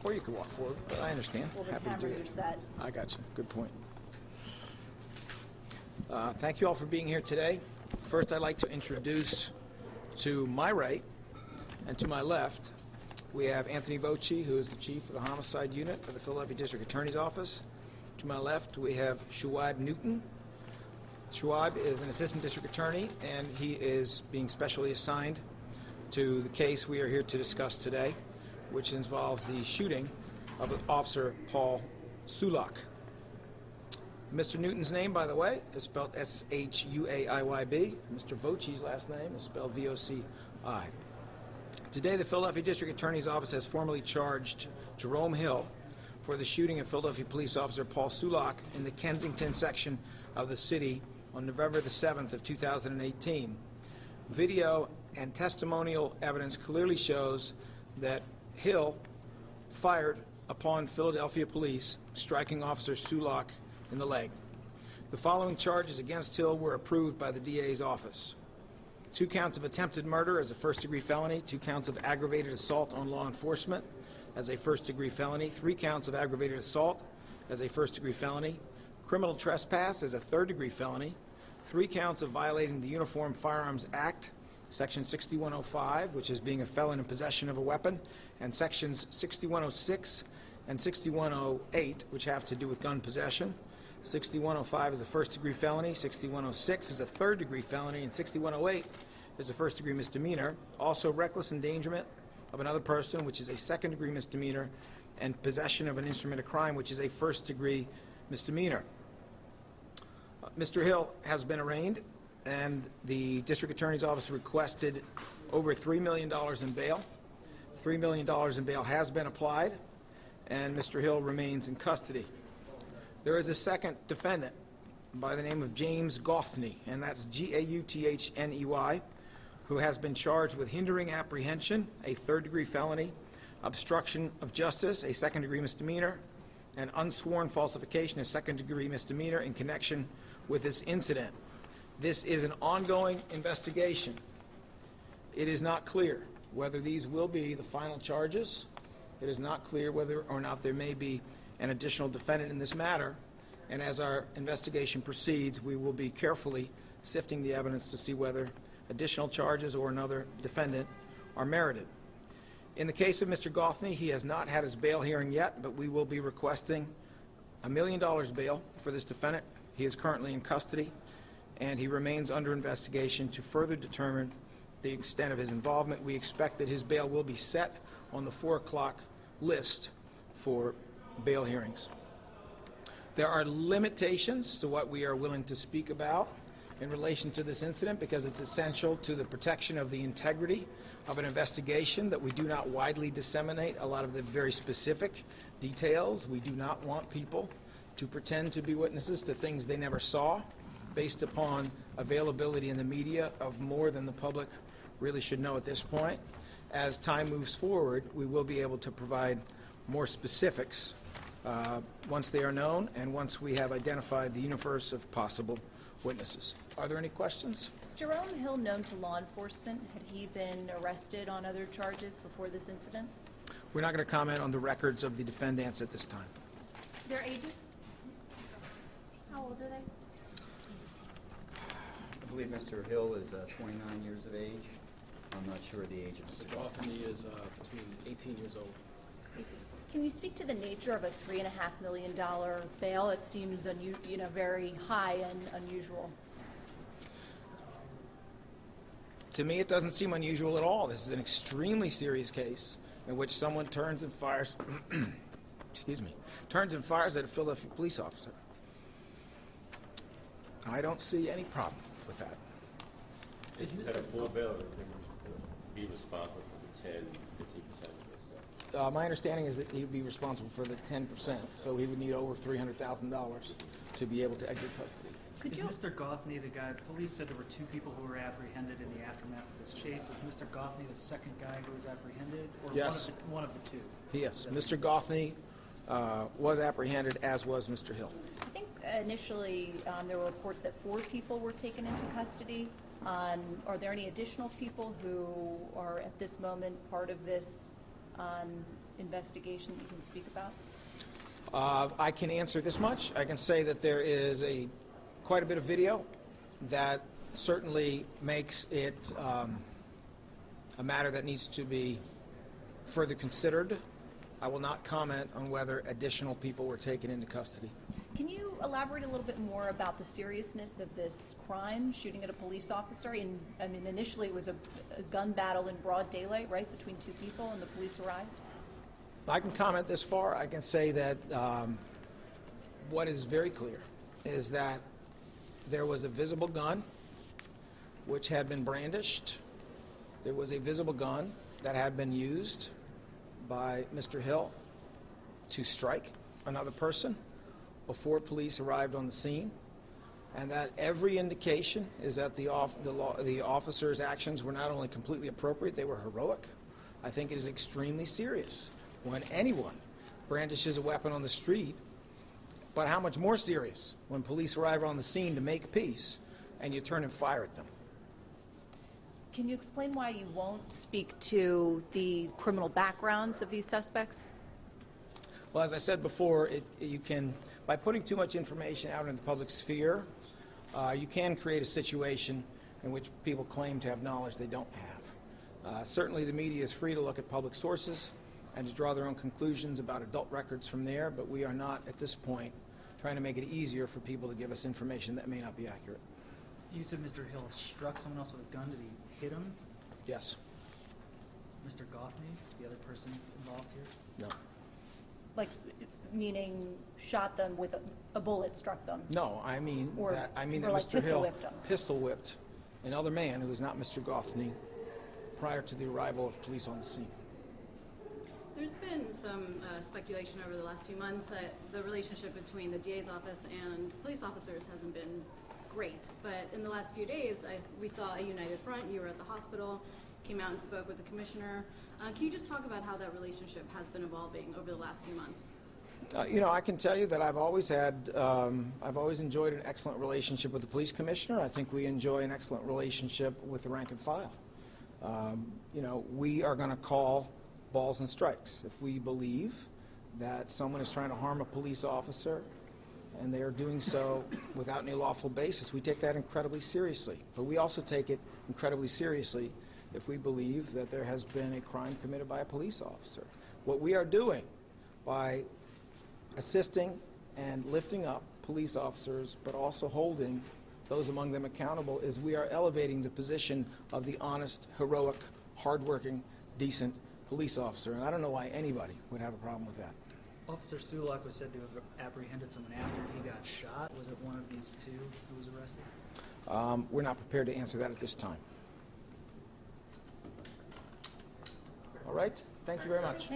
Or you could walk forward, but I understand. Well, the Happy to do cameras it. are set. I got you. Good point. Thank you all for being here today. First, I'd like to introduce to my right and to my left, we have Anthony Voci, who is the chief of the homicide unit of the Philadelphia District Attorney's Office. To my left, we have Shuaib Newton. Shuaib is an assistant district attorney, and he is being specially assigned to the case we are here to discuss today, which involves the shooting of Officer Paul Sulak. Mr. Newton's name, by the way, is spelled S-H-U-A-I-Y-B. Mr. Voci's last name is spelled V-O-C-I. Today, the Philadelphia District Attorney's Office has formally charged Jerome Hill for the shooting of Philadelphia Police Officer Paul Sulak in the Kensington section of the city on November the 7th of 2018. Video and testimonial evidence clearly shows that Hill fired upon Philadelphia police, striking Officer Sulak in the leg. The following charges against Hill were approved by the DA's office. 2 counts of attempted murder as a first-degree felony, 2 counts of aggravated assault on law enforcement as a first-degree felony, 3 counts of aggravated assault as a first-degree felony, criminal trespass as a third-degree felony, 3 counts of violating the Uniform Firearms Act, Section 6105, which is being a felon in possession of a weapon, and Sections 6106 and 6108, which have to do with gun possession. 6105 is a first-degree felony, 6106 is a third-degree felony, and 6108 is a first-degree misdemeanor. Also, reckless endangerment of another person, which is a second-degree misdemeanor, and possession of an instrument of crime, which is a first-degree misdemeanor. Mr. Hill has been arraigned, and the District Attorney's Office requested over $3 million in bail. $3 million in bail has been applied, and Mr. Hill remains in custody. There is a second defendant by the name of James Gouthney, and that's G-A-U-T-H-N-E-Y, who has been charged with hindering apprehension, a third-degree felony, obstruction of justice, a second-degree misdemeanor, and unsworn falsification, a second-degree misdemeanor, in connection with this incident. This is an ongoing investigation. It is not clear whether these will be the final charges. It is not clear whether or not there may be an additional defendant in this matter, and as our investigation proceeds, we will be carefully sifting the evidence to see whether additional charges or another defendant are merited. In the case of Mr. Gouthney, he has not had his bail hearing yet, but we will be requesting $1 million bail for this defendant. He is currently in custody, and he remains under investigation to further determine the extent of his involvement. We expect that his bail will be set on the 4 o'clock list for bail hearings. There are limitations to what we are willing to speak about in relation to this incident because it's essential to the protection of the integrity of an investigation that we do not widely disseminate a lot of the very specific details. We do not want people to pretend to be witnesses to things they never saw based upon availability in the media of more than the public really should know at this point. As time moves forward, we will be able to provide more specifics once they are known and once we have identified the universe of possible witnesses. Are there any questions? Is Jerome Hill known to law enforcement? Had he been arrested on other charges before this incident? We're not going to comment on the records of the defendants at this time. Their ages? How old are they? I believe Mr. Hill is 29 years of age. I'm not sure the age of Mr. Gouthney is between 18 years old. Can you speak to the nature of a $3.5 million bail? It seems very high and unusual. To me, it doesn't seem unusual at all. This is an extremely serious case in which someone turns and fires, turns and fires at a Philadelphia police officer. I don't see any problem with that. Is Mr. full bail or be responsible for the 10, 15% of this? My understanding is that he would be responsible for the 10%, so he would need over $300,000 to be able to exit custody. Is Mr. Gouthney the guy? Police said there were 2 people who were apprehended in the aftermath of this chase. Is Mr. Gouthney the second guy who was apprehended, or Yes. one of the 2? Yes, Mr. Gouthney was apprehended, as was Mr. Hill. I think initially there were reports that 4 people were taken into custody. Are there any additional people who are at this moment part of this investigation that you can speak about? I can answer this much. I can say that there is quite a bit of video that certainly makes it a matter that needs to be further considered. I will not comment on whether additional people were taken into custody. Can you elaborate a little bit more about the seriousness of this crime, shooting at a police officer? And I mean, initially it was a gun battle in broad daylight, right, between two people, and the police arrived? I can comment this far. I can say that what is very clear is that there was a visible gun which had been brandished. There was a visible gun that had been used by Mr. Hill to strike another person before police arrived on the scene, and that every indication is that the officer's actions were not only completely appropriate, they were heroic. I think it is extremely serious when anyone brandishes a weapon on the street, but how much more serious when police arrive on the scene to make peace and you turn and fire at them. Can you explain why you won't speak to the criminal backgrounds of these suspects? Well, as I said before, you can, by putting too much information out in the public sphere, you can create a situation in which people claim to have knowledge they don't have. Certainly the media is free to look at public sources and to draw their own conclusions about adult records from there, but we are not, at this point, trying to make it easier for people to give us information that may not be accurate. You said Mr. Hill struck someone else with a gun. Did he hit him? Yes. Mr. Goffney, the other person involved here? No. Like, meaning shot them with a bullet, struck them? No, I mean Or- that or Mr. like pistol Hill whipped him. pistol whipped another man who is not Mr. Goffney prior to the arrival of police on the scene. There's been some speculation over the last few months that the relationship between the DA's office and police officers hasn't been great. But in the last few days, we saw a united front. You were at the hospital, came out and spoke with the commissioner. Can you just talk about how that relationship has been evolving over the last few months? You know, I can tell you that I've always enjoyed an excellent relationship with the police commissioner. I think we enjoy an excellent relationship with the rank and file. You know, we are going to call balls and strikes. If we believe that someone is trying to harm a police officer and they are doing so without any lawful basis, we take that incredibly seriously. But we also take it incredibly seriously if we believe that there has been a crime committed by a police officer. What we are doing by assisting and lifting up police officers, but also holding those among them accountable, is we are elevating the position of the honest, heroic, hardworking, decent police officer. And I don't know why anybody would have a problem with that. Officer Sulak was said to have apprehended someone after he got shot. Was it one of these two who was arrested? We're not prepared to answer that at this time. All right? Thank you very much.